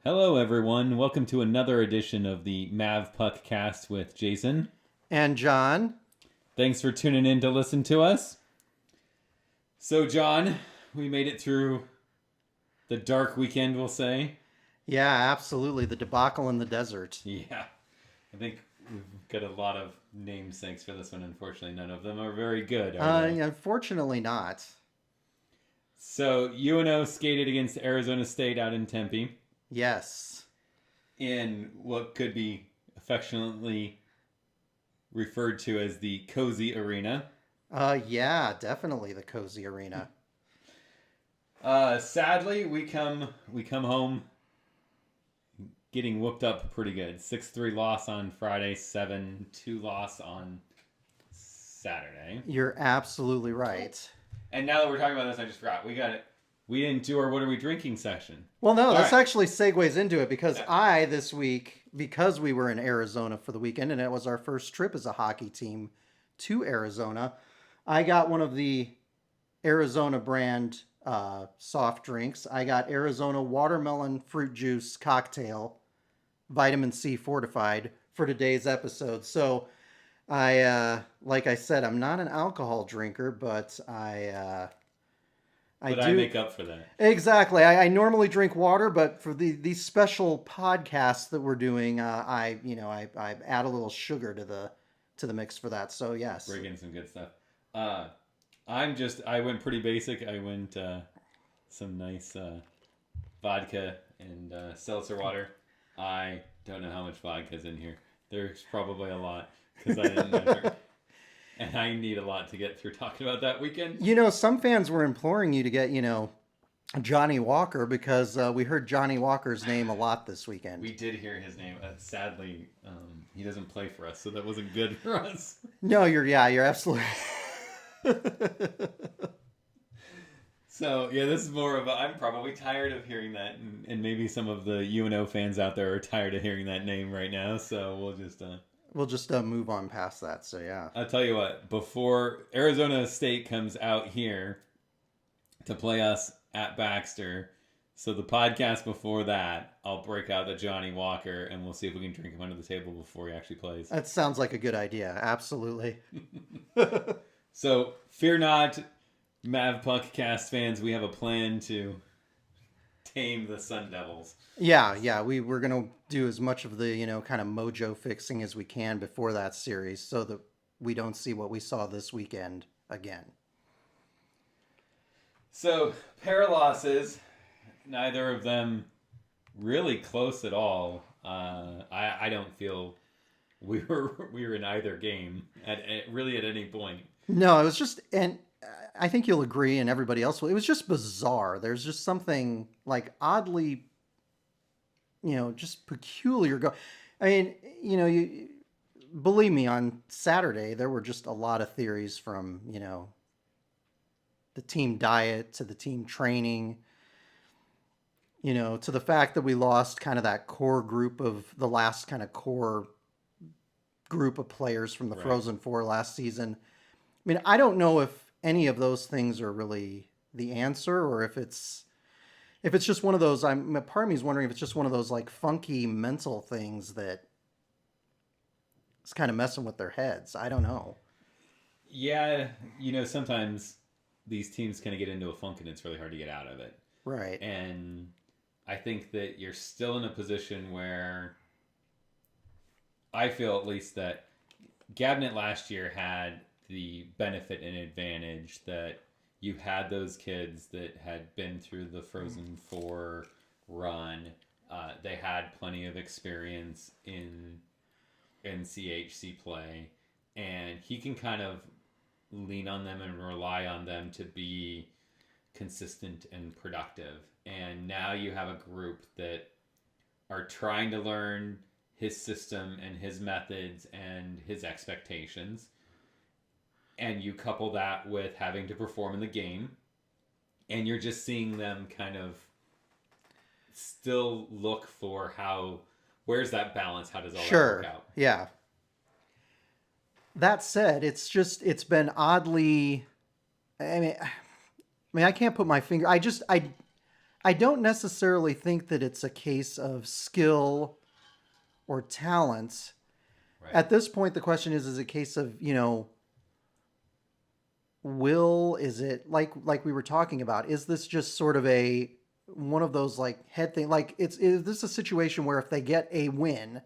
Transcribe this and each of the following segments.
Hello, everyone. Welcome to another edition of the Mavpuckcast with Jason. And John. Thanks for tuning in to listen to us. So, John, we made it through the dark weekend, we'll say. Yeah, absolutely. The debacle in the desert. Yeah. I think we've got a lot of namesakes for this one. Unfortunately, none of them are very good, are they? Unfortunately not. So, UNO skated against Arizona State out in Tempe Yes. in what could be affectionately referred to as the Cozy Arena. Yeah, definitely the cozy arena. Sadly, we come home getting whooped up pretty good. 6-3 loss on Friday, 7-2 loss on Saturday. You're absolutely right. And now that we're talking about this, I just forgot. We didn't do our what are we drinking session. Well, no, All this right. actually segues into it because Yeah. this week, because we were in Arizona for the weekend and it was our first trip as a hockey team to Arizona, I got one of the Arizona brand soft drinks. I got Arizona watermelon fruit juice cocktail, vitamin C fortified for today's episode. So like I said, I'm not an alcohol drinker, but I I make up for that. exactly. I normally drink water, but for these special podcasts that we're doing, I add a little sugar to the mix for that. So yes, Bring in some good stuff. I went pretty basic. I went some nice vodka and seltzer water. I don't know how much vodka's in here. There's probably a lot because I didn't measure. And I need a lot to get through talking about that weekend. Some fans were imploring you to get Johnny Walker because we heard Johnny Walker's name a lot this weekend. We did hear his name. Sadly, he doesn't play for us, so that wasn't good for us. No, you're absolutely. So yeah, this is more of I'm probably tired of hearing that, and maybe some of the UNO fans out there are tired of hearing that name right now. So We'll just move on past that. So yeah. I'll tell you what. Before Arizona State comes out here to play us at Baxter, so the podcast before that, I'll break out the Johnny Walker, and we'll see if we can drink him under the table before he actually plays. That sounds like a good idea. Absolutely. So fear not, Mavpuckcast fans. We have a plan to tame the Sun Devils. Yeah. We're gonna do as much of the kind of mojo fixing as we can before that series, so that we don't see what we saw this weekend again. So pair losses, neither of them really close at all. I don't feel we were in either game at really at any point. No, it was just, and I think you'll agree, and everybody else will. It was just bizarre. There's just something like oddly, just peculiar. I mean, you believe me. On Saturday, there were just a lot of theories from the team diet to the team training. To the fact that we lost kind of that core group of the last kind of core group of players from the Right. Frozen Four last season. I mean, I don't know if any of those things are really the answer, or if it's just one of those. Part of me is wondering if it's just one of those like funky mental things that is kind of messing with their heads. I don't know. Yeah, sometimes these teams kind of get into a funk and it's really hard to get out of it. Right. And I think that you're still in a position where I feel at least that Gabnet last year had the benefit and advantage that you had those kids that had been through the Frozen Four run. They had plenty of experience in CHC play, and he can kind of lean on them and rely on them to be consistent and productive. And now you have a group that are trying to learn his system and his methods and his expectations. And you couple that with having to perform in the game, and you're just seeing them kind of still look for where's that balance? How does all that work out? Yeah. That said, it's been oddly. I mean, I can't put my finger. I don't necessarily think that it's a case of skill or talent. Right. At this point, the question is it a case of, will, is it like we were talking about, is this just sort of one of those like head thing, like is this a situation where if they get a win,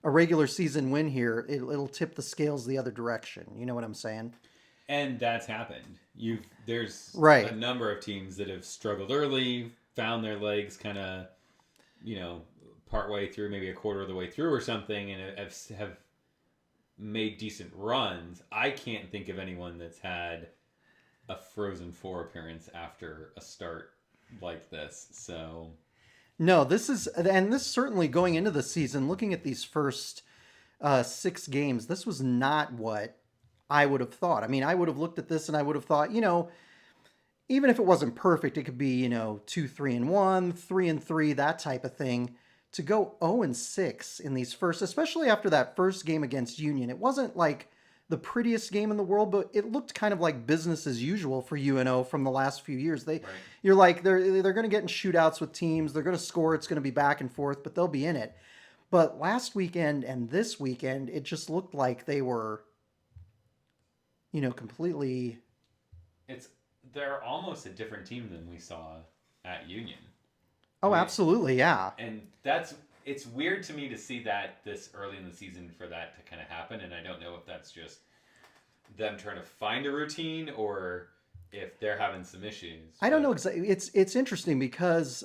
a regular season win here, it'll tip the scales the other direction? You know what I'm saying? And that's happened. There's Right. a number of teams that have struggled early, found their legs kind of, partway through, maybe a quarter of the way through or something, and have made decent runs. I can't think of anyone that's had a Frozen Four appearance after a start like this. So No, this certainly going into the season, looking at these first 6 games, this was not what I would have thought. I mean, I would have looked at this and I would have thought, even if it wasn't perfect, it could be, 2-3-1, 3-3, that type of thing. To go 0-6 in these first, especially after that first game against Union, it wasn't like the prettiest game in the world, but it looked kind of like business as usual for UNO from the last few years. You're like, they're going to get in shootouts with teams. They're going to score. It's going to be back and forth, but they'll be in it. But last weekend and this weekend, it just looked like they were, completely. They're almost a different team than we saw at Union. Oh, absolutely, yeah. And it's weird to me to see that this early in the season for that to kind of happen, and I don't know if that's just them trying to find a routine or if they're having some issues. I don't know exactly. It's interesting because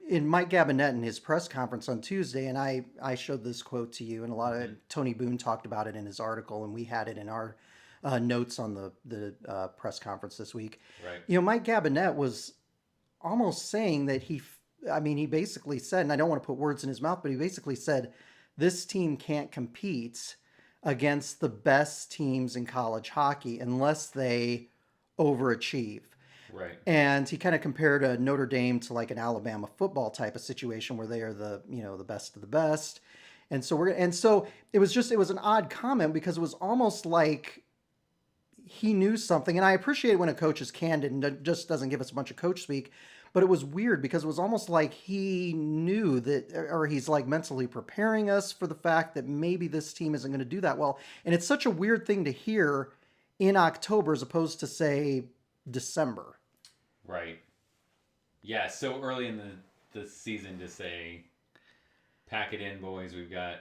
in Mike Gabinet in his press conference on Tuesday, and I showed this quote to you, and a lot of Tony Boone talked about it in his article, and we had it in our notes on the press conference this week. Right. Mike Gabinet was almost saying that he basically said, and I don't want to put words in his mouth, but he basically said this team can't compete against the best teams in college hockey unless they overachieve. Right. And he kind of compared a Notre Dame to like an Alabama football type of situation where they are the best of the best. And so it was an odd comment because it was almost like he knew something. And I appreciate when a coach is candid and just doesn't give us a bunch of coach speak, but it was weird because it was almost like he knew that, or he's like mentally preparing us for the fact that maybe this team isn't going to do that well. And it's such a weird thing to hear in October as opposed to, say, December. Right. Yeah, so early in the season to say, pack it in, boys, we've got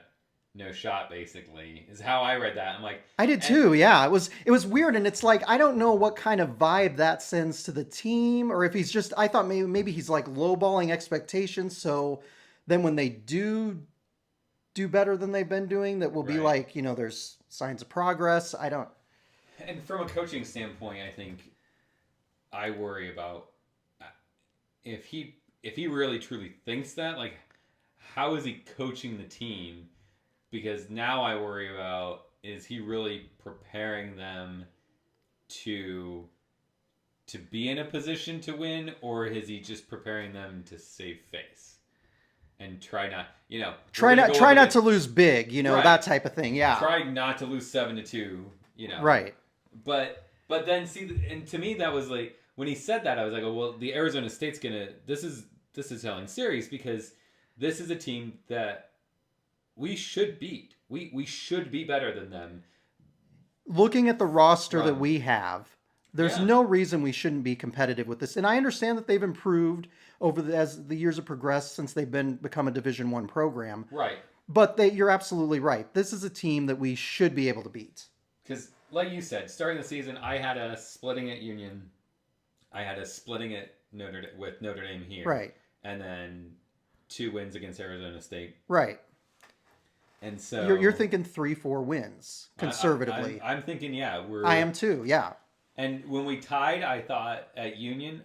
no shot, basically, is how I read that. I'm like, I did too. Yeah, it was weird, and it's like I don't know what kind of vibe that sends to the team, or if he's just. I thought maybe he's like lowballing expectations, so then when they do better than they've been doing, that will be like there's signs of progress. I don't. And from a coaching standpoint, I think I worry about if he really truly thinks that, like, how is he coaching the team? Because now I worry about, is he really preparing them to be in a position to win, or is he just preparing them to save face and try not to lose big, right. That type of thing. Yeah. Try not to lose 7-2, Right. But then see, and to me that was like when he said that, I was like, oh well, the Arizona State's gonna. This is telling serious because this is a team that we should beat. We should be better than them. Looking at the roster that we have, there's no reason we shouldn't be competitive with this. And I understand that they've improved as the years have progressed since they've become a Division I program. Right. But you're absolutely right. This is a team that we should be able to beat. Because, like you said, starting the season, I had a splitting at Union. I had a splitting at with Notre Dame here. Right. And then 2 wins against Arizona State. Right. And so you're thinking 3-4 wins conservatively. I'm thinking, yeah, I am too, yeah. And when we tied, I thought at Union,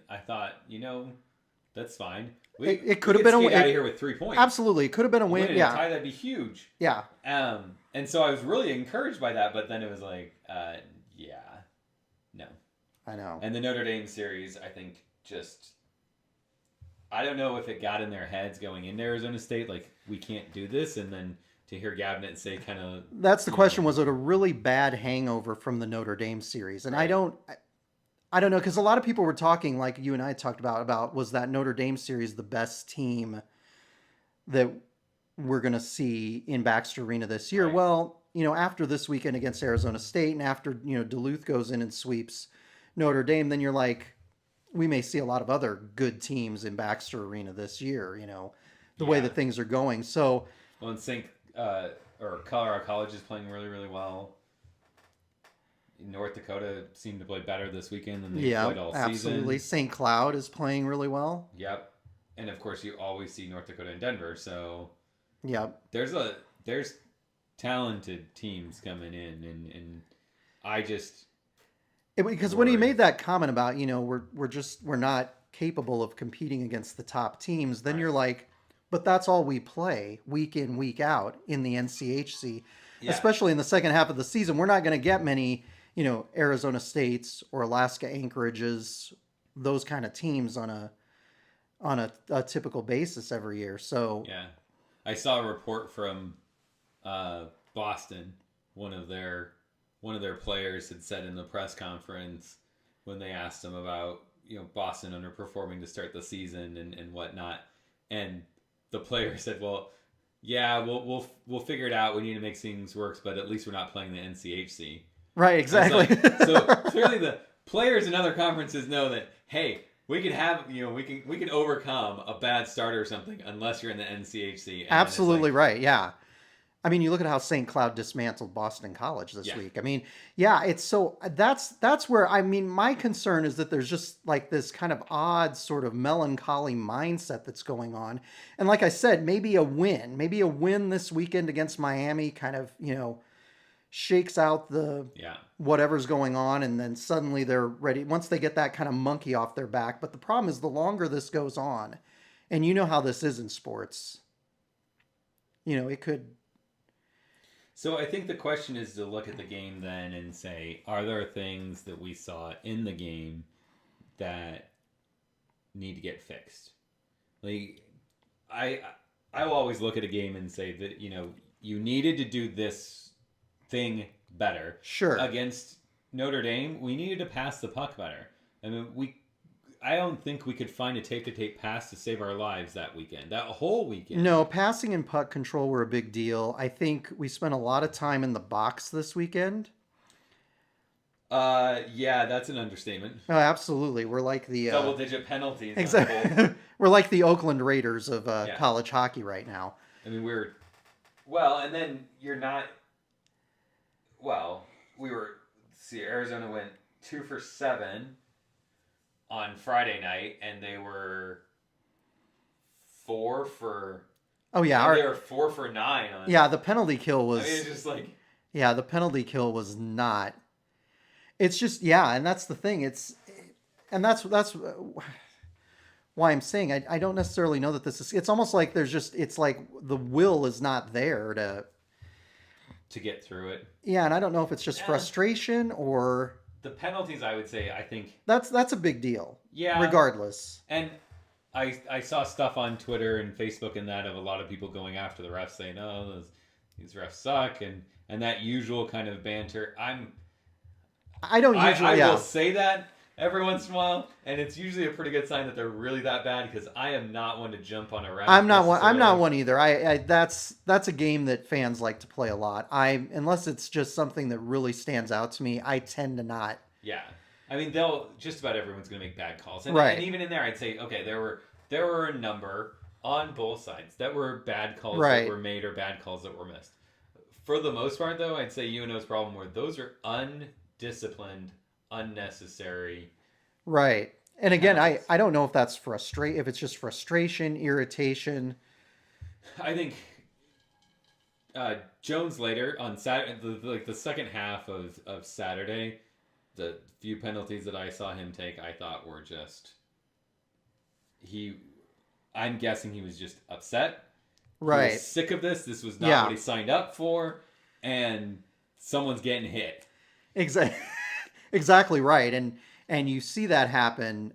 that's fine. It could have been a win. Out of here with 3 points. Absolutely, it could have been a win. Yeah, a tie, that'd be huge. Yeah. And so I was really encouraged by that, but then it was like, no. I know. And the Notre Dame series, I think, I don't know if it got in their heads going into Arizona State, like we can't do this, and then to hear Gabinet say kind of... That's the question. Was it a really bad hangover from the Notre Dame series? And right. I don't know, because a lot of people were talking, like you and I talked about was that Notre Dame series the best team that we're going to see in Baxter Arena this year? Right. Well, after this weekend against Arizona State and after, Duluth goes in and sweeps Notre Dame, then you're like, we may see a lot of other good teams in Baxter Arena this year, the way Yeah. that things are going. So, Well, and or Colorado College is playing really, really well. North Dakota seemed to play better this weekend than they yeah, played all absolutely. season. St. Cloud is playing really well. Yep. And of course, you always see North Dakota and Denver. So Yep. there's talented teams coming in, and I just Because when he made that comment about, we're not capable of competing against the top teams, then Right. you're like, but that's all we play week in, week out in the NCHC, Yeah. especially in the second half of the season. We're not going to get many, Arizona States or Alaska Anchorages, those kind of teams on a typical basis every year. So Yeah, I saw a report from Boston. One of their players had said in the press conference when they asked him about Boston underperforming to start the season and whatnot, and the player said, "Well, yeah, we'll figure it out. We need to make things work, but at least we're not playing the NCHC." right, exactly. So clearly the players in other conferences know that, hey, we can have we can overcome a bad start or something unless you're in the NCHC. And Absolutely right. Yeah. I mean, you look at how St. Cloud dismantled Boston College this week. I mean, yeah, it's so that's where my concern is that there's just like this kind of odd sort of melancholy mindset that's going on. And like I said, maybe a win this weekend against Miami kind of, shakes out the whatever's going on, and then suddenly they're ready once they get that kind of monkey off their back. But the problem is the longer this goes on, and you know how this is in sports, it could. So I think the question is to look at the game then and say, are there things that we saw in the game that need to get fixed? Like I will always look at a game and say that you needed to do this thing better. Sure. Against Notre Dame, we needed to pass the puck better. I mean, I don't think we could find a tape-to-tape pass to save our lives that weekend. That whole weekend. No, passing and puck control were a big deal. I think we spent a lot of time in the box this weekend. Yeah, that's an understatement. Oh, absolutely. We're like the double-digit penalties. Exactly. We're like the Oakland Raiders of college hockey right now. I mean, and then you're not. Well, Arizona went 2 for 7 on Friday night, and they were 4 for. Oh yeah, they were 4 for 9 on. Yeah, the penalty kill was. I mean, it's just like. Yeah, the penalty kill was not. It's just and that's the thing. That's why I'm saying I don't necessarily know that this is. It's almost like it's like the will is not there to get through it. Yeah, and I don't know if it's just frustration or the penalties. I would say I think that's a big deal. Yeah. Regardless. And I saw stuff on Twitter and Facebook and that of a lot of people going after the refs saying, "Oh, these refs suck," and that usual kind of banter. I will say that every once in a while, and it's usually a pretty good sign that they're really that bad because I am not one to jump on a ref. I'm not one either. That's a game that fans like to play a lot. Unless it's just something that really stands out to me, I tend to not. Yeah, I mean just about everyone's going to make bad calls, and even in there, I'd say okay, there were a number on both sides that were bad calls that were made or bad calls that were missed. For the most part, though, I'd say UNO's problem were those are undisciplined, unnecessary. Right. And again, I don't know if that's if it's just frustration, irritation. I think Jones later on Saturday, the second half of Saturday, the few penalties that I saw him take, I thought were just I'm guessing he was just upset. Right. He was sick of this. This was not what he signed up for, and someone's getting hit. Exactly right. And you see that happen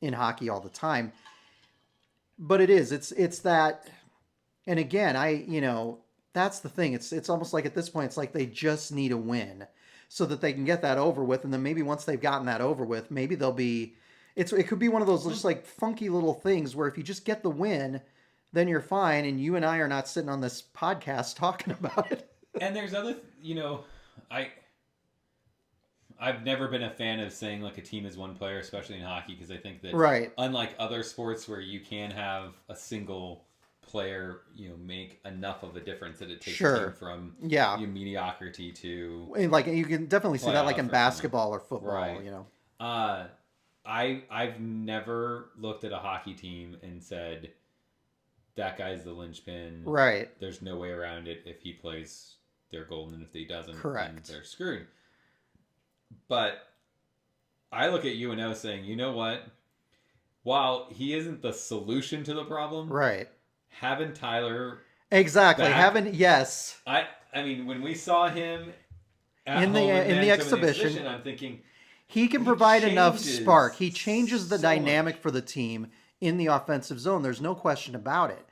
in hockey all the time. But it's that, and again, that's the thing. It's almost like at this point, it's like they just need a win. so that they can get that over with. And then maybe once they've gotten that over with, maybe they'll be, it could be one of those just like funky little things where if you just get the win, then you're fine. And you and I are not sitting on this podcast talking about it. And there's other, I I've never been a fan of saying like a team is one player, especially in hockey, because I think that Right. unlike other sports where you can have a single player, make enough of a difference that it takes a team from Yeah. mediocrity to And like you can definitely see that like in playoff or basketball or football, Right. I've never looked at a hockey team and said that guy's the linchpin. Right. There's no way around it. If he plays, they're golden. If he doesn't, Correct. then they're screwed. But I look at UNO saying, you know what? While he isn't the solution to the problem, Right. having Tyler Exactly. back, Yes. I mean, when we saw him at In the- home in the exhibition, I'm thinking He can he provide enough changes spark. He changes the so dynamic much. for the team in the offensive zone. There's no question about it.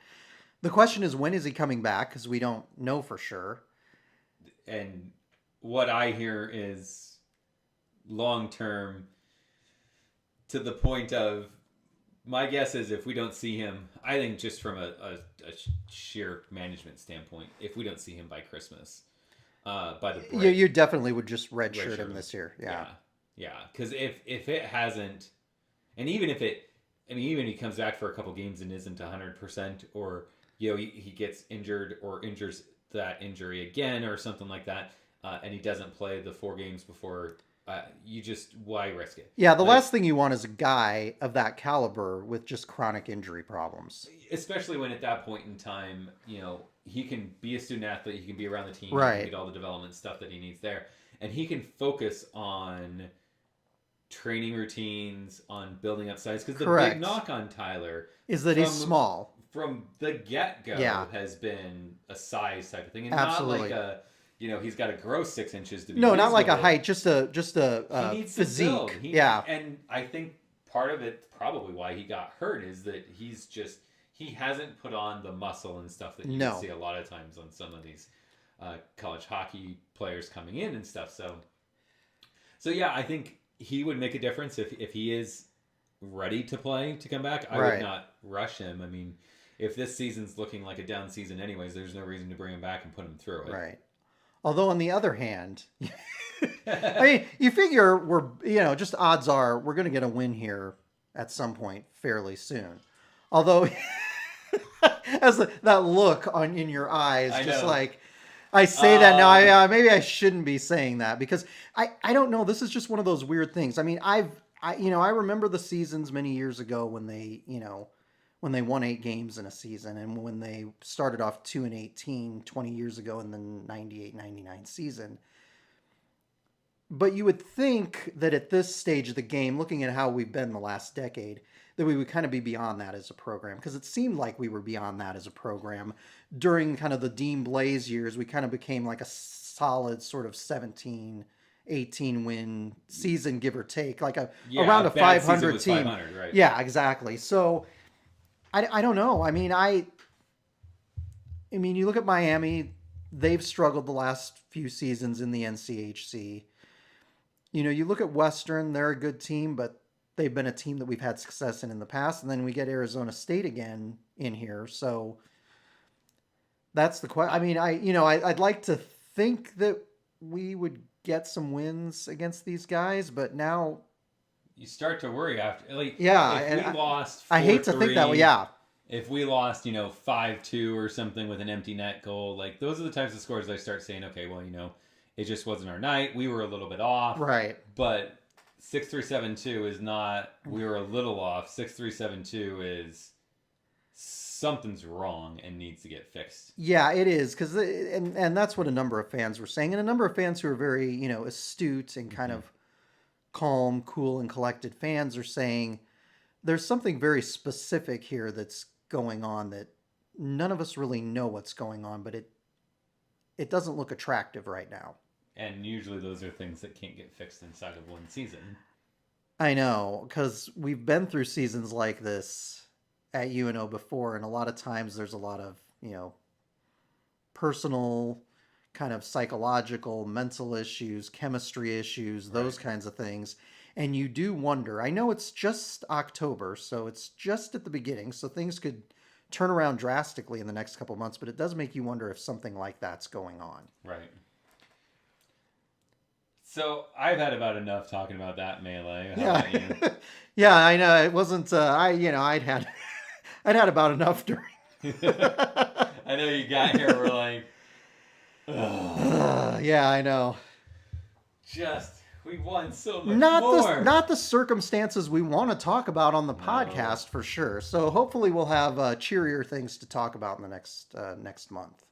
The question is, when is he coming back? Because we don't know for sure. And what I hear is long term, to the point of, my guess is if we don't see him, I think just from a sheer management standpoint, if we don't see him by Christmas, by the break, You definitely would just redshirt him this year. Yeah. Yeah. Because if it hasn't, and even if it, I mean, even if he comes back for a couple games and isn't 100%, or he gets injured or injures that injury again or something like that, and he doesn't play the 4 games before. Why risk it? Yeah, the last thing you want is a guy of that caliber with just chronic injury problems. Especially when at that point in time, he can be a student athlete, he can be around the team, Right. he can get all the development stuff that he needs there. And he can focus on training routines, on building up size. Because the Correct. big knock on Tyler Is that he's small. From the get-go has been a size type of thing. And Absolutely. not like he's got to grow 6 inches to be No, not like a reasonable. height, just a He needs physique. to build. Yeah. And I think part of it, probably why he got hurt, is that he hasn't put on the muscle and stuff that you can see a lot of times on some of these college hockey players coming in and stuff. So yeah, I think he would make a difference if he is ready to play to come back. I would not rush him. I mean, if this season's looking like a down season anyways, there's no reason to bring him back and put him through it. Right. Although on the other hand, I mean, you figure we're, just odds are we're going to get a win here at some point fairly soon. Although, as that look in your eyes, just like, I say that now, maybe I shouldn't be saying that because I don't know. This is just one of those weird things. I mean, I remember the seasons many years ago when they, when they won 8 games in a season and when they started off 2-18 20 years ago in the 98-99 season. But you would think that at this stage of the game, looking at how we've been the last decade, that we would kind of be beyond that as a program. Because it seemed like we were beyond that as a program. During kind of the Dean Blaze years, we kind of became like a solid sort of 17, 18 win season, give or take. Like around a 500 team. 500, right. Yeah, exactly. So I don't know. I mean, you look at Miami, they've struggled the last few seasons in the NCHC. You look at Western, they're a good team, but they've been a team that we've had success in the past. And then we get Arizona State again in here. So that's the question. I mean, I'd like to think that we would get some wins against these guys, but now you start to worry after. If we lost 4-3, I hate to think that way. Yeah. If we lost, 5-2 or something with an empty net goal, like those are the types of scores I start saying, okay, well, it just wasn't our night. We were a little bit off. Right. But 6-3-7-2 is not, we were a little off. 6-3-7-2 is something's wrong and needs to get fixed. Yeah, it is. And that's what a number of fans were saying. And a number of fans who are very, astute and kind of calm, cool, and collected fans are saying there's something very specific here that's going on that none of us really know what's going on, but it doesn't look attractive right now. And usually those are things that can't get fixed inside of one season. I know, because we've been through seasons like this at UNO before, and a lot of times there's a lot of, personal kind of psychological, mental issues, chemistry issues, those kinds of things. And you do wonder. I know it's just October, so it's just at the beginning, so things could turn around drastically in the next couple months, but it does make you wonder if something like that's going on. Right. So I've had about enough talking about that melee. How about you? Yeah, I know. It wasn't I'd had I'd had about enough during. I know you got here. We're like, Yeah, I know. We want so much more. Not the circumstances we want to talk about on the podcast for sure. So hopefully we'll have cheerier things to talk about in the next month.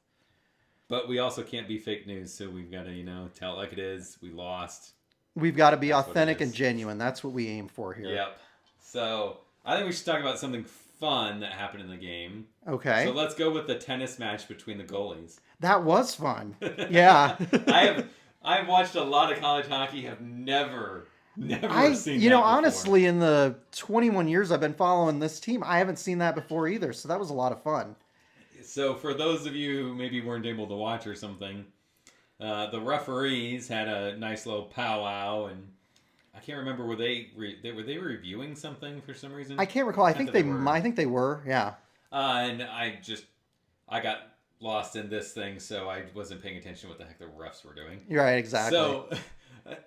But we also can't be fake news, so we've got to, tell it like it is. We lost. We've got to be authentic and genuine. That's what we aim for here. Yep. So I think we should talk about something fun that happened in the game. Okay. So let's go with the tennis match between the goalies. That was fun. Yeah. I've watched a lot of college hockey. Have never seen that before. Honestly, in the 21 years I've been following this team, I haven't seen that before either. So that was a lot of fun. So for those of you who maybe weren't able to watch or something, the referees had a nice little powwow, and I can't remember were they reviewing something for some reason. I can't recall. I think they were. Yeah. And I got lost in this thing, so I wasn't paying attention to what the heck the refs were doing. You're right, exactly. So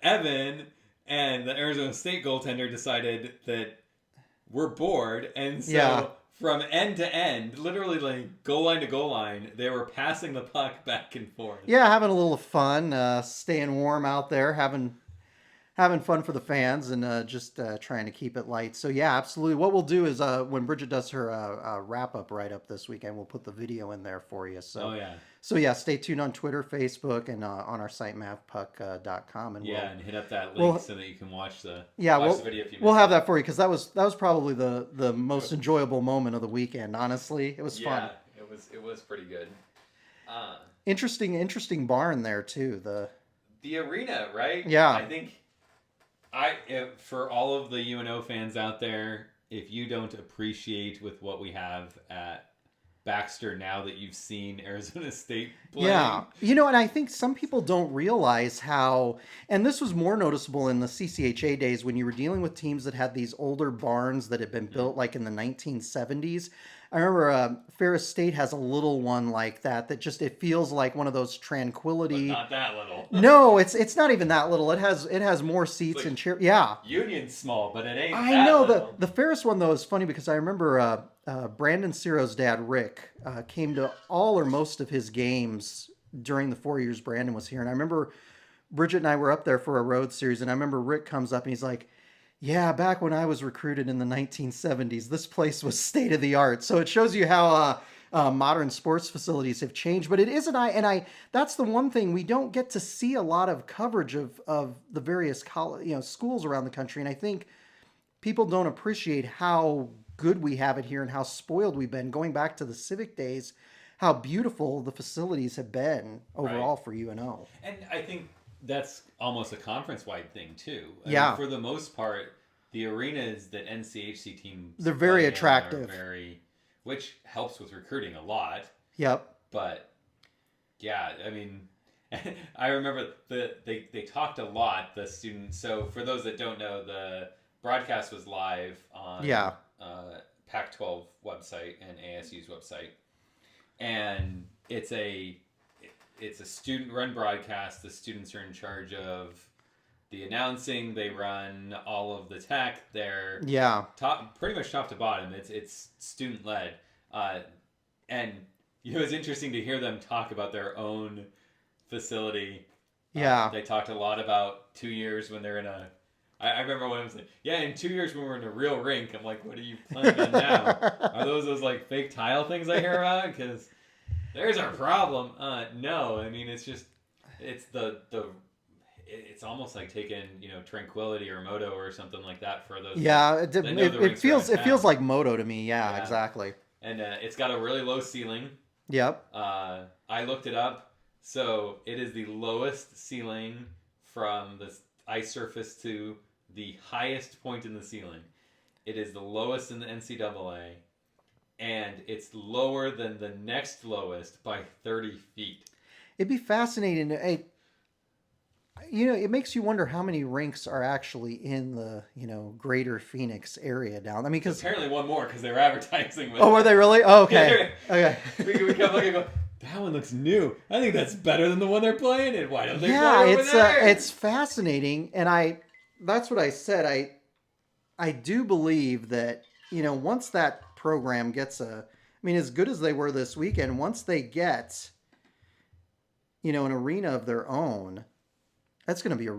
Evan and the Arizona State goaltender decided that we're bored, and so from end to end, literally like goal line to goal line, they were passing the puck back and forth. Yeah, having a little fun, staying warm out there, having fun for the fans, and just trying to keep it light. So yeah, absolutely. What we'll do is when Bridget does her wrap-up write-up this weekend, we'll put the video in there for you. So, So yeah, stay tuned on Twitter, Facebook, and on our site, Mavpuck.com. And and hit up that link so that you can watch the video if you missed we'll have that for you, because that was probably the most enjoyable moment of the weekend, honestly. It was fun. Yeah, it was pretty good. Interesting barn there, too. The arena, right? Yeah. I think... for all of the UNO fans out there, if you don't appreciate with what we have at Baxter now that you've seen Arizona State play. Yeah. And I think some people don't realize how, and this was more noticeable in the CCHA days when you were dealing with teams that had these older barns that had been built like in the 1970s. I remember Ferris State has a little one like that just it feels like one of those Tranquility. But not that little. No, it's not even that little. It has more seats and chairs. Yeah. Union's small, but it ain't. I know the Ferris one though is funny because I remember Brandon Ciro's dad Rick came to all or most of his games during the 4 years Brandon was here, and I remember Bridget and I were up there for a road series, and I remember Rick comes up and he's like, yeah, back when I was recruited in the 1970s, this place was state of the art. So it shows you how modern sports facilities have changed. But it isn't. That's the one thing we don't get to see a lot of coverage of the various schools around the country. And I think people don't appreciate how good we have it here and how spoiled we've been. Going back to the Civic days, how beautiful the facilities have been overall for UNO. And I think that's almost a conference-wide thing too. I mean, for the most part, the arenas that NCHC teams they're very attractive, which helps with recruiting a lot. Yep. But yeah, I mean, I remember they talked a lot. The students. So for those that don't know, the broadcast was live on Pac-12 website and ASU's website, and it's a student-run broadcast. The students are in charge of the announcing. They run all of the tech. They're pretty much top to bottom. It's student-led, and it's interesting to hear them talk about their own facility. They talked a lot about 2 years when they're in a. I remember when I was like, in 2 years when we're in a real rink. I'm like, what are you planning on now? Are those like fake tile things I hear about? Because there's our problem. No, I mean it's almost like taking Tranquility or Moto or something like that for those. Yeah, it feels like Moto to me. Yeah, exactly. And it's got a really low ceiling. Yep. I looked it up, so it is the lowest ceiling from the ice surface to the highest point in the ceiling. It is the lowest in the NCAA. And it's lower than the next lowest by 30 feet. it'd be fascinating. It makes you wonder how many rinks are actually in the greater Phoenix area down. I mean, because apparently one more because they were advertising with. Oh, were they really? Oh, okay. Okay. we kept looking. Go, that one looks new. I think that's better than the one they're playing in. Why don't they play over there? It's fascinating, and that's what I said. I do believe that once that program gets as good as they were this weekend, once they get an arena of their own, that's going to be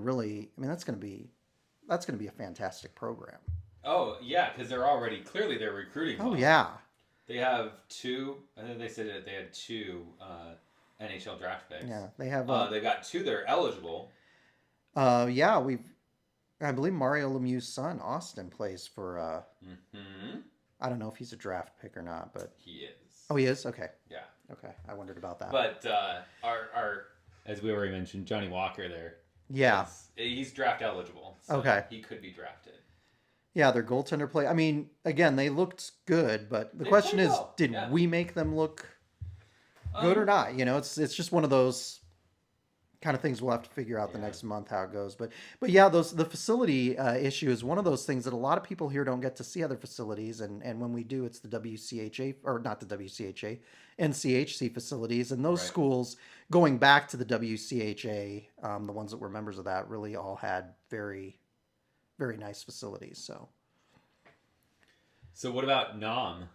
that's going to be a fantastic program. Oh yeah, because they're recruiting. Oh yeah. They have two. I think they said that they had two NHL draft picks. Yeah, they have. They got two that are eligible. Yeah, I believe Mario Lemieux's son Austin plays for. I don't know if he's a draft pick or not, but he is. Oh, he is. Okay. Yeah. Okay, I wondered about that. But our as we already mentioned, Johnny Walker there. Yeah. He's draft eligible. So okay. He could be drafted. Yeah, their goaltender play. I mean, again, they looked good, but the question is, did we make them look good or not? It's just one of those kind of things we'll have to figure out the next month how it goes. But yeah, the facility issue is one of those things that a lot of people here don't get to see other facilities, and when we do, it's the WCHA or not the WCHA, NCHC facilities, and those schools going back to the WCHA, the ones that were members of that, really all had very, very nice facilities. So what about Nam?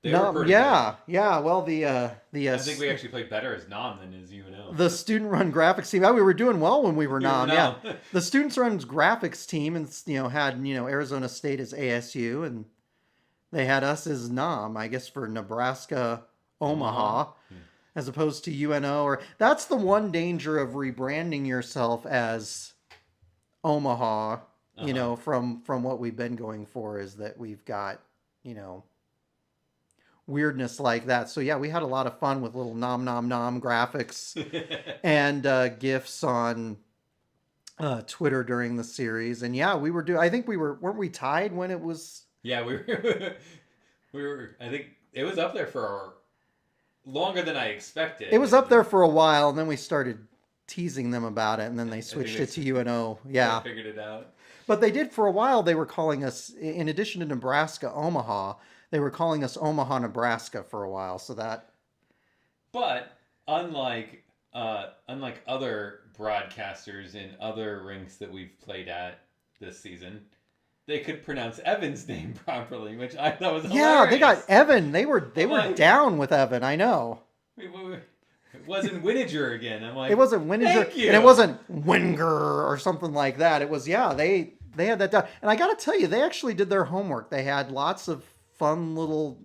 Yeah. Well, I think we actually played better as Nam than as UNO. The student-run graphics team. We were doing well when we were Nam. Yeah, the students-run graphics team, and had Arizona State as ASU, and they had us as Nam. I guess for Nebraska, Omaha, as opposed to UNO. Or that's the one danger of rebranding yourself as Omaha. From what we've been going for is that we've got weirdness like that. So yeah, we had a lot of fun with little nom graphics and gifs on Twitter during the series. And yeah, weren't we tied when it was? Yeah, we were. I think it was up there for longer than I expected. It was up there for a while, and then we started teasing them about it, and then they switched it to UNO. Yeah, figured it out. But they did for a while. They were calling us, in addition to Nebraska, Omaha. They were calling us Omaha, Nebraska for a while. So that. But unlike other broadcasters in other rinks that we've played at this season, they could pronounce Evan's name properly, which I thought was hilarious. Yeah, they got Evan. They were down with Evan. I know. It wasn't Winiger again. I'm like, it wasn't Winiger, and it wasn't Winger or something like that. It was they had that down. And I got to tell you, they actually did their homework. They had lots of fun little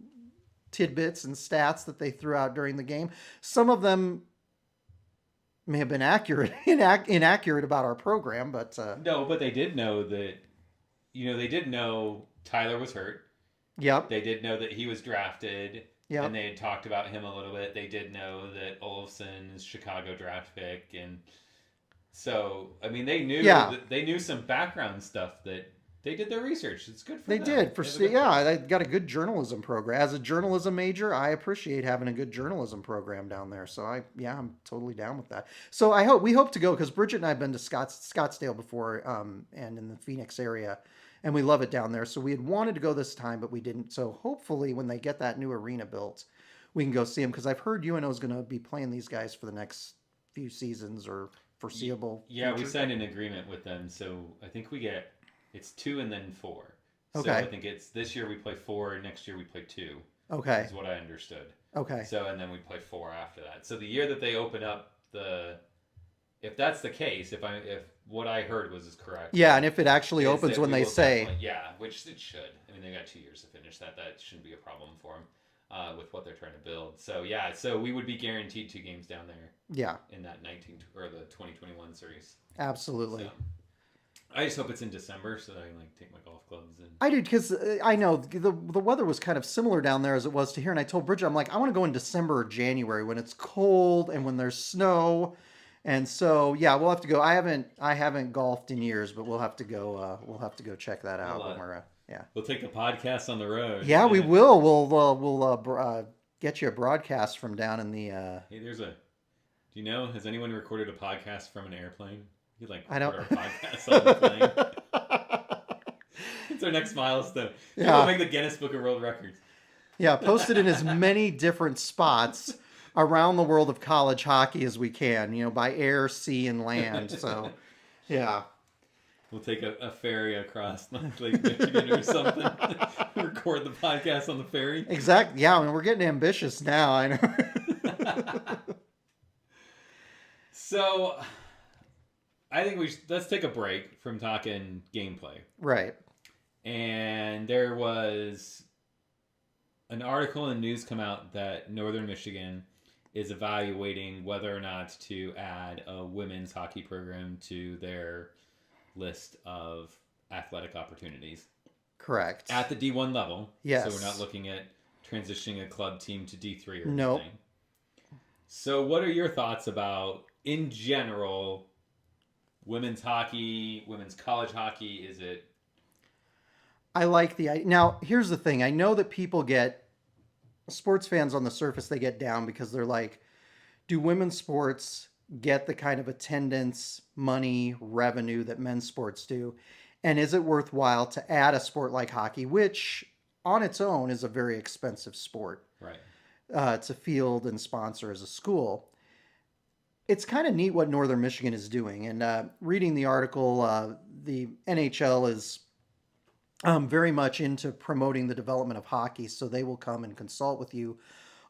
tidbits and stats that they threw out during the game. Some of them may have been inaccurate about our program, but no, but they did know that. They did know Tyler was hurt. Yep. They did know that he was drafted. Yep. And they had talked about him a little bit. They did know that Olofsson's Chicago draft pick, and so they knew they knew some background stuff that they did their research. It's good for them. They did they got a good journalism program. As a journalism major, I appreciate having a good journalism program down there. So I'm totally down with that. So we hope to go, because Bridget and I have been to Scottsdale before, and in the Phoenix area. And we love it down there. So we had wanted to go this time, but we didn't. So hopefully when they get that new arena built, we can go see them. Because I've heard UNO is going to be playing these guys for the next few seasons or foreseeable future. We future. signed an agreement with them. So I think it's 2 and then 4. Okay. So I think it's this year we play 4, next year we play 2. Okay. Is what I understood. Okay. So, and then we play 4 after that. So the year that they open up if that's the case, if what I heard is correct. Yeah, and if it actually opens when they say. Which it should. They got 2 years to finish that. That shouldn't be a problem for them with what they're trying to build. So so we would be guaranteed 2 games down there. Yeah. In that 2021 series. Absolutely. So, I just hope it's in December so that I can take my golf clubs and. I did, because I know the weather was kind of similar down there as it was to here, and I told Bridget, I'm like, I want to go in December or January when it's cold and when there's snow. And so, yeah, we'll have to go. I haven't golfed in years, but we'll have to go. We'll have to go check that out when we're. We'll take the podcast on the road. Yeah, we will. We'll get you a broadcast from down in the. Hey, there's a Do you know? Has anyone recorded a podcast from an airplane? You like I don't. record our podcast on the plane. It's our next milestone. Yeah. We'll make the Guinness Book of World Records. Yeah, posted in as many different spots around the world of college hockey as we can, by air, sea, and land. So, yeah. We'll take a ferry across Lake Michigan or something. Record the podcast on the ferry. Exactly. Yeah, I mean, we're getting ambitious now. I know. So, I think let's take a break from talking gameplay. Right. And there was an article and news come out that Northern Michigan is evaluating whether or not to add a women's hockey program to their list of athletic opportunities. Correct. At the D1 level. Yes. So we're not looking at transitioning a club team to D3 or nope. anything. So what are your thoughts about, in general, women's hockey, women's college hockey? Is it... I like the idea. Now, here's the thing. I know that people sports fans on the surface, they get down because they're like, do women's sports get the kind of attendance, money, revenue that men's sports do? And is it worthwhile to add a sport like hockey, which on its own is a very expensive sport, right, to field and sponsor as a school? It's kind of neat what Northern Michigan is doing. And reading the article, the NHL is very much into promoting the development of hockey, so they will come and consult with you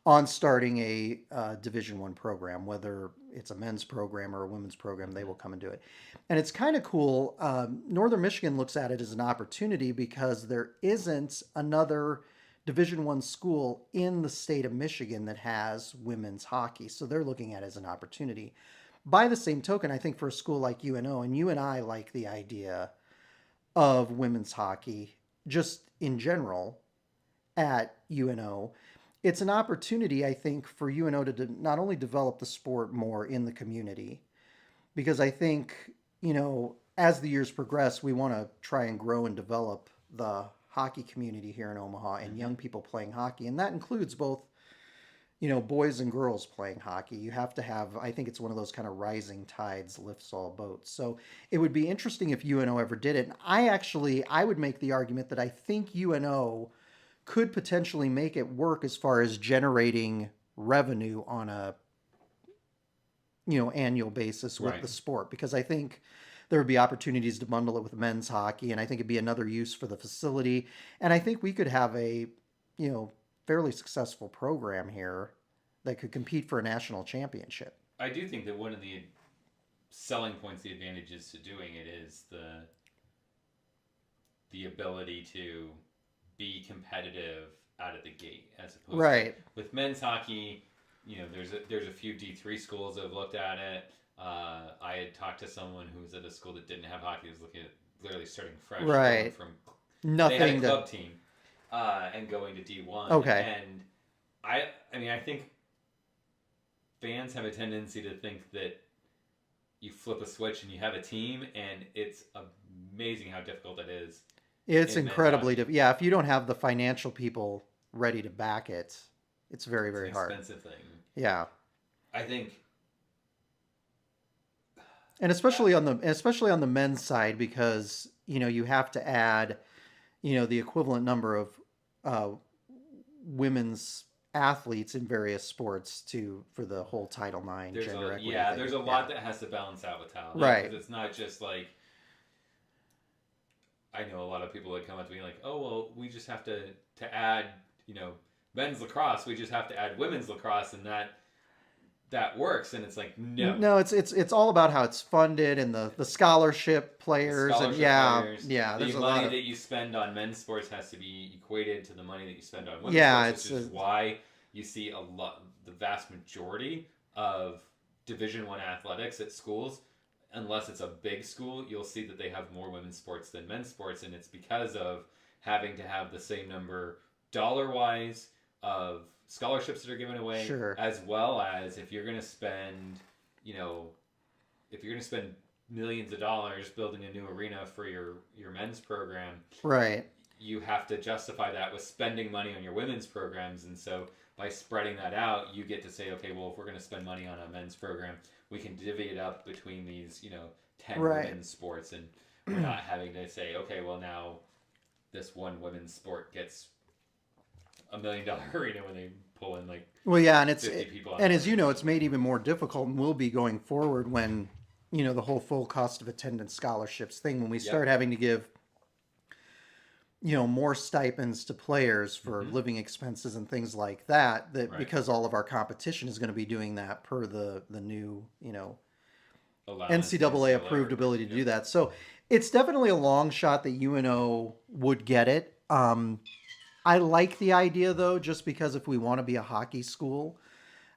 on starting a Division I program, whether it's a men's program or a women's program. They will come and do it, and it's kind of cool. Northern Michigan looks at it as an opportunity because there isn't another Division I school in the state of Michigan that has women's hockey, so they're looking at it as an opportunity. By the same token, I think for a school like UNO, and you and I like the idea of women's hockey just in general at UNO, it's an opportunity, I think, for UNO to not only develop the sport more in the community, because I think, as the years progress, we want to try and grow and develop the hockey community here in Omaha and young people playing hockey. And that includes both, boys and girls playing hockey. You have to have, I think it's one of those kind of rising tides lifts all boats. So it would be interesting if UNO ever did it. And I would make the argument that I think UNO could potentially make it work as far as generating revenue on a, annual basis with the sport, because I think there would be opportunities to bundle it with men's hockey. And I think it'd be another use for the facility. And I think we could have a, fairly successful program here that could compete for a national championship. I do think that one of the selling points, the advantages to doing it is the ability to be competitive out of the gate, as opposed to with men's hockey. There's a few D3 schools that have looked at it. I had talked to someone who was at a school that didn't have hockey, was looking at literally starting fresh, going from nothing. They had a club team. And going to D1. Okay. And I think fans have a tendency to think that you flip a switch and you have a team, and it's amazing how difficult it is. It's incredibly difficult. Yeah, if you don't have the financial people ready to back it, it's very, very hard. It's an expensive thing. Yeah. I think. And especially on the men's side, because, you have to add, the equivalent number of women's athletes in various sports for the whole Title IX gender equity. Yeah, there's a lot that has to balance out with talent. Right. It's not just like, I know a lot of people that come up to me like, oh, well, we just have to add, men's lacrosse. We just have to add women's lacrosse, and that works. And it's like, no, it's all about how it's funded and the scholarship players. Players. Yeah. The money that you spend on men's sports has to be equated to the money that you spend on women's sports, which is why you see the vast majority of Division I athletics at schools, unless it's a big school, you'll see that they have more women's sports than men's sports, and it's because of having to have the same number dollar-wise of scholarships that are given away, as well as if you're going to spend, millions of dollars building a new arena for your men's program, right? You have to justify that with spending money on your women's programs, and so by spreading that out, you get to say, okay, well, if we're going to spend money on a men's program, we can divvy it up between these, 10 Right. women's sports, and we're not having to say, okay, well, now this one women's sport gets $1 million arena when they pull in like Well, yeah, 50 people. and as you know, it's made even more difficult and will be going forward when the whole full cost of attendance scholarships thing. When we start having to give more stipends to players for living expenses and things like that. Because all of our competition is going to be doing that per the new NCAA approved ability to do that. So it's definitely a long shot that UNO would get it. I like the idea though, just because if we want to be a hockey school,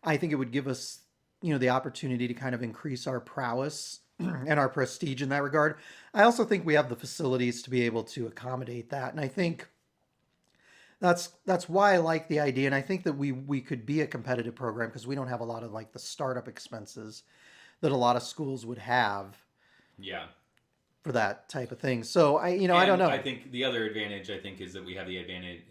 I think it would give us, the opportunity to kind of increase our prowess and our prestige in that regard. I also think we have the facilities to be able to accommodate that. And I think that's why I like the idea. And I think that we could be a competitive program because we don't have a lot of like the startup expenses that a lot of schools would have. Yeah. For that type of thing. So I don't know. I think the other advantage is that we have the advantage.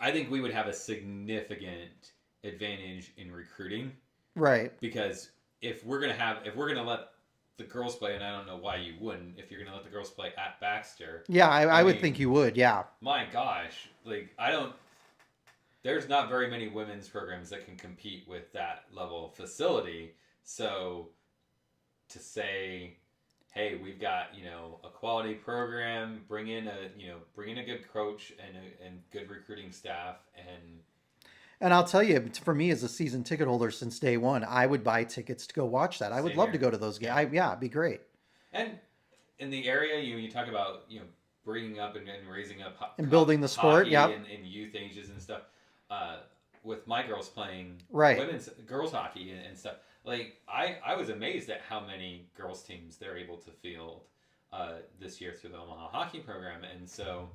I think we would have a significant advantage in recruiting. Right. Because if we're gonna let the girls play, and I don't know why you wouldn't, if you're gonna let the girls play at Baxter. Yeah, I would think you would. Yeah. My gosh, there's not very many women's programs that can compete with that level of facility. So to say, hey, we've got a quality program, bring in a good coach and good recruiting staff, and I'll tell you, for me as a season ticket holder since day one, I would buy tickets to go watch that. I would love to go to those games. Yeah, it'd be great. And in the area, you talk about bringing up and raising up and building the sport, in youth ages and stuff. With my girls playing women's girls hockey and stuff. Like I was amazed at how many girls teams they're able to field this year through the Omaha hockey program, and so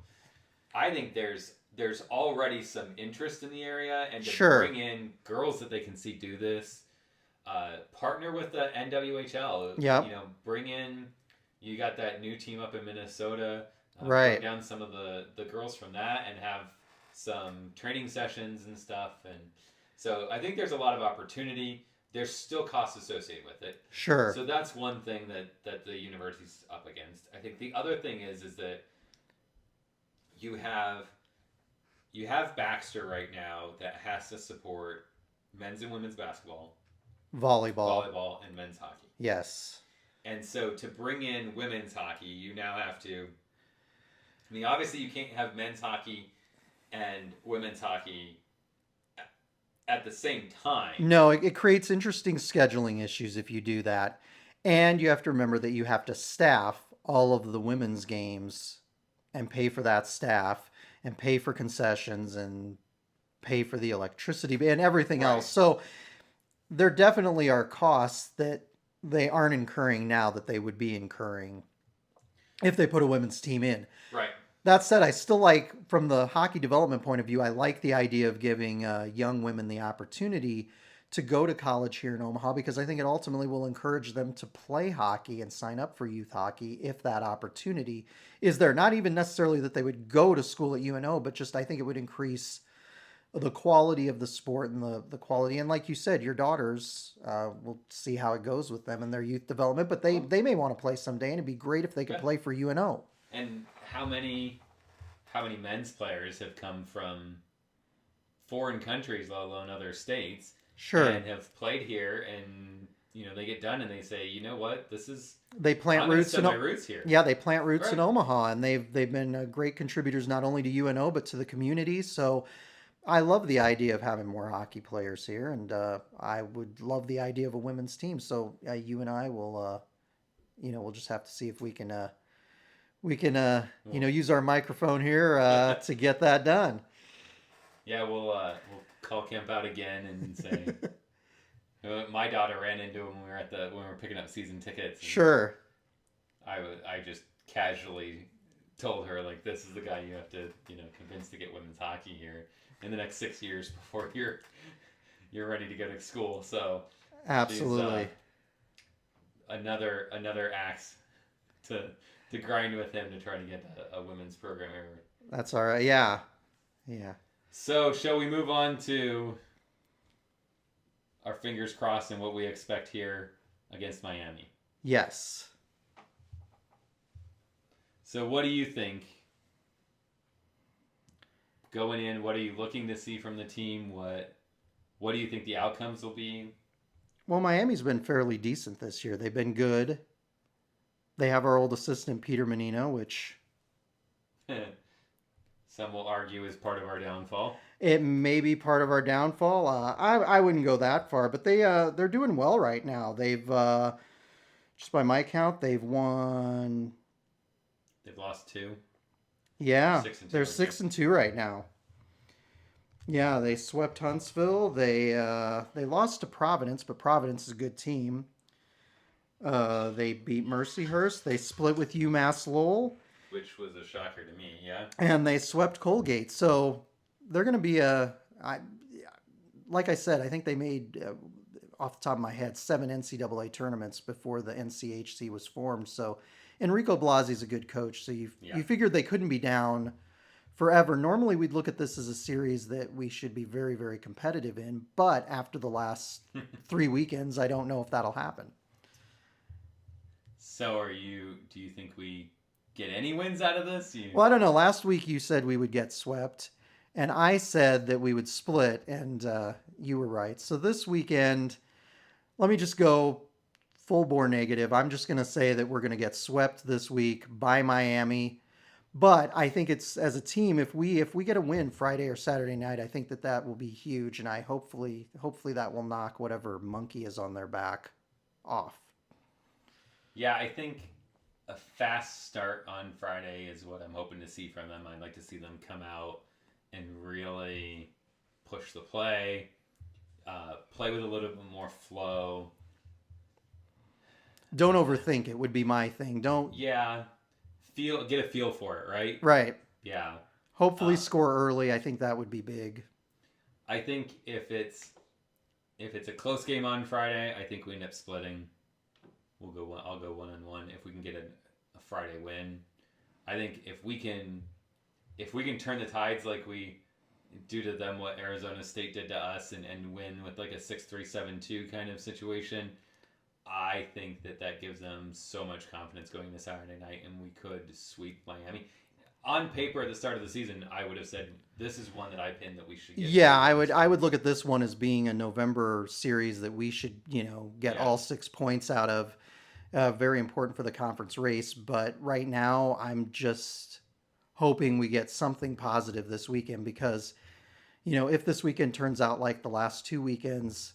I think there's already some interest in the area, and to bring in girls that they can see do this, partner with the NWHL. Yeah, bring in. You got that new team up in Minnesota. Bring down some of the girls from that and have some training sessions and stuff, and so I think there's a lot of opportunity. There's still costs associated with it. Sure. So that's one thing that the university's up against. I think the other thing is that you have Baxter right now that has to support men's and women's basketball, volleyball, and men's hockey. Yes. And so to bring in women's hockey, you now have to. I mean, obviously, you can't have men's hockey and women's hockey at the same time. No, it creates interesting scheduling issues if you do that. And you have to remember that you have to staff all of the women's games and pay for that staff and pay for concessions and pay for the electricity and everything else. So there definitely are costs that they aren't incurring now that they would be incurring if they put a women's team in. Right. That said, I still like, from the hockey development point of view, I like the idea of giving young women the opportunity to go to college here in Omaha, because I think it ultimately will encourage them to play hockey and sign up for youth hockey if that opportunity is there. Not even necessarily that they would go to school at UNO, but just I think it would increase the quality of the sport and the quality. And like you said, your daughters, we'll see how it goes with them in their youth development, but they may want to play someday, and it'd be great if they could play for UNO. And how many men's players have come from foreign countries, let alone other states, and have played here, and they get done and they say, you know what, they plant roots in roots here. Yeah, they plant roots in Omaha, and they've been great contributors not only to UNO but to the community. So I love the idea of having more hockey players here, and I would love the idea of a women's team. So you and I will, we'll just have to see if we can use our microphone here to get that done. Yeah, we'll call Kemp out again and say, my daughter ran into him when we were picking up season tickets. Sure. I just casually told her, like, this is the guy you have to convince to get women's hockey here in the next 6 years before you're ready to go to school. So absolutely, another axe to grind with him to try to get a women's program here. That's all right. Yeah. So, shall we move on to our fingers crossed and what we expect here against Miami? Yes. So, what do you think? Going in, what are you looking to see from the team? What do you think the outcomes will be? Well, Miami's been fairly decent this year. They've been good. They have our old assistant, Peter Menino, which Some will argue is part of our downfall. it may be part of our downfall. I wouldn't go that far, but they're doing well right now. They've just by my count, they've won. They've lost 2. Yeah, 6-2, they're 6-2 right now. Yeah, they swept Huntsville. They lost to Providence, but Providence is a good team. They beat Mercyhurst. They split with UMass Lowell, which was a shocker to me. Yeah, and they swept Colgate. So they're going to be like I said, I think they made off the top of my head 7 NCAA tournaments before the NCHC was formed. So Enrico Blasi's a good coach. So you figured they couldn't be down forever. Normally, we'd look at this as a series that we should be very, very competitive in. But after the last 3 weekends, I don't know if that'll happen. So do you think we get any wins out of this? Well, I don't know. Last week you said we would get swept, and I said that we would split, and you were right. So this weekend, let me just go full bore negative. I'm just going to say that we're going to get swept this week by Miami. But I think it's, as a team, if we get a win Friday or Saturday night, I think that will be huge, and I hopefully that will knock whatever monkey is on their back off. Yeah, I think a fast start on Friday is what I'm hoping to see from them. I'd like to see them come out and really push the play, play with a little bit more flow. Don't overthink it would be my thing. Don't. Yeah. Get a feel for it, right? Right. Yeah. Hopefully score early. I think that would be big. I think if it's a close game on Friday, I think we end up splitting. I'll go 1-1 if we can get a Friday win. I think if we can turn the tides like we do to them what Arizona State did to us and win with like a 6-3-7-2 kind of situation, I think that gives them so much confidence going into Saturday night, and we could sweep Miami. On paper, at the start of the season, I would have said this is one that I pinned that we should get. Yeah, I would look at this one as being a November series that we should get all 6 points out of. Very important for the conference race, but right now I'm just hoping we get something positive this weekend because, if this weekend turns out like the last 2 weekends,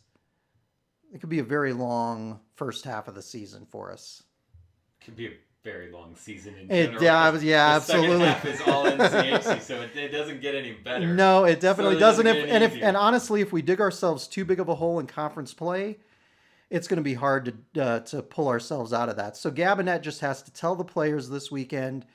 it could be a very long first half of the season for us. Could be a very long season in general. The absolutely. Second half is all NCHC, so it doesn't get any better. No, it definitely doesn't. And honestly, if we dig ourselves too big of a hole in conference play, it's going to be hard to pull ourselves out of that. So Gabinet just has to tell the players this weekend,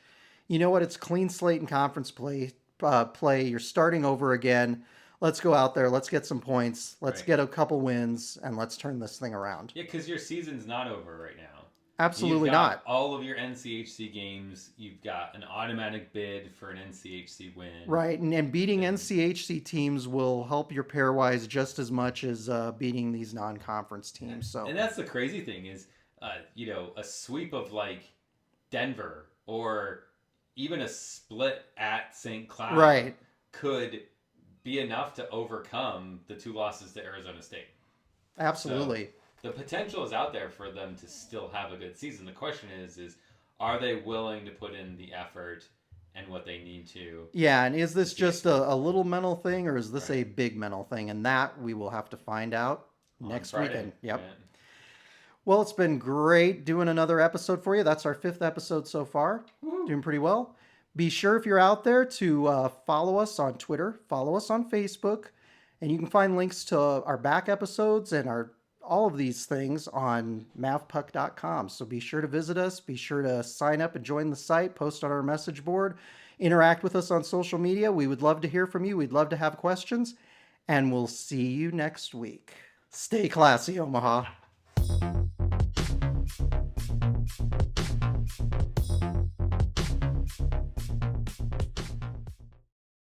you know what? It's clean slate in conference play. You're starting over again. Let's go out there. Let's get some points. Let's get a couple wins, and let's turn this thing around. Yeah, because your season's not over right now. Absolutely You've got not. All of your NCHC games, you've got an automatic bid for an NCHC win. Right, and beating NCHC teams will help your pairwise just as much as beating these non-conference teams. And that's the crazy thing is, a sweep of like Denver or even a split at St. Cloud could be enough to overcome the 2 losses to Arizona State. Absolutely. So the potential is out there for them to still have a good season. The question is are they willing to put in the effort and what they need to? Yeah, and is this just a little mental thing or is this a big mental thing? And that we will have to find out next weekend. Yep. Yeah. Well, it's been great doing another episode for you. That's our 5th episode so far. Woo. Doing pretty well. Be sure if you're out there to follow us on Twitter, follow us on Facebook, and you can find links to our back episodes and all of these things on Mavpuck.com. So be sure to visit us. Be sure to sign up and join the site, post on our message board, interact with us on social media. We would love to hear from you. We'd love to have questions, and we'll see you next week. Stay classy, Omaha.